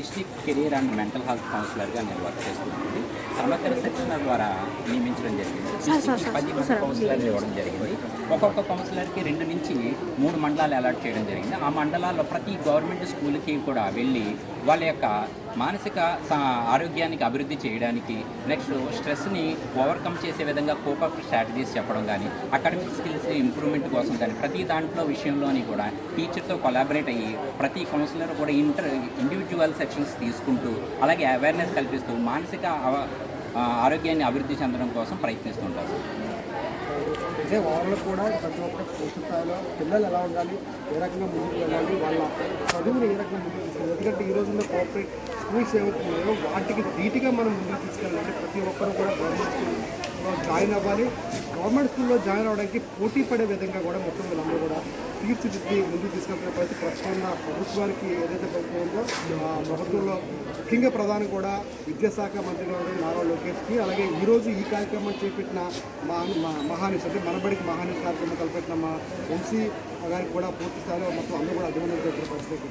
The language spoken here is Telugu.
District career and mental health కౌన్సిలర్గా నేను వర్క్ చేస్తున్నానండి. సమగ్ర శిక్షణ ద్వారా నియమించడం జరిగింది. డిస్ట్రిక్ట్కి 10 మంది కౌన్సిలర్లు ఇవ్వడం జరిగింది. ఒక్కొక్క కౌన్సిలర్కి 2 నుంచి 3 మండలాలు అలాట్ చేయడం జరిగింది. ఆ మండలాల్లో ప్రతి గవర్నమెంట్ స్కూల్కి కూడా వెళ్ళి వాళ్ళ యొక్క మానసిక ఆరోగ్యానికి అభివృద్ధి చేయడానికి, నెక్స్ట్ స్ట్రెస్ని ఓవర్కమ్ చేసే విధంగా కోపప్ స్ట్రాటజీస్ చెప్పడం కానీ, అకాడమిక్ స్కిల్స్ ఇంప్రూవ్మెంట్ కోసం కానీ ప్రతి దాంట్లో విషయంలోని కూడా టీచర్తో కొలాబరేట్ అయ్యి ప్రతి కౌన్సిలర్ కూడా ఇండివిజువల్ సెక్షన్స్ తీసుకుంటూ అలాగే అవేర్నెస్ కల్పిస్తూ మానసిక ఆరోగ్యాన్ని అభివృద్ధి చెందడం కోసం ప్రయత్నిస్తుంటారు. అంటే వాళ్ళు కూడా ప్రతి ఒక్క పూర్తి స్థాయిలో పిల్లలు ఎలా ఉండాలి, ఏ రకంగా ముందుకు వెళ్ళాలి, వాళ్ళ చదువుని ఏ రకంగా ముందుకు తీసుకెళ్ళాలి. ఎందుకంటే ఈ రోజుల్లో కోఆపరేట్ స్కూల్స్ ఏమవుతున్నాయో వాటికి ధీటుగా మనం ముందుకు తీసుకెళ్ళాలి. ప్రతి ఒక్కరు కూడా గవర్నమెంట్ స్కూల్లో జాయిన్ అవ్వాలి. గవర్నమెంట్ స్కూల్లో జాయిన్ అవ్వడానికి పోటీ పడే విధంగా కూడా మొత్తం వీళ్ళందరూ కూడా తీర్చిదిద్ది ముందుకు తీసుకెళ్తున్న ప్రతి ప్రస్తుతం ప్రభుత్వానికి ఏదైతే ప్రభుత్వం ఉందో ప్రభుత్వంలో ముఖ్యంగా ప్రధాని కూడా విద్యాశాఖ మంత్రిగా ఉన్న నారా లోకేష్కి, అలాగే ఈరోజు ఈ కార్యక్రమం చేపట్టిన మహానిష్ అంటే మనబడికి మహానిష్ కార్యక్రమం తలపెట్టిన మా వంశీ గారికి కూడా పూర్తి స్థాయిలో మొత్తం అందరూ కూడా అభినందనలు తెలిపిన పరిస్థితి.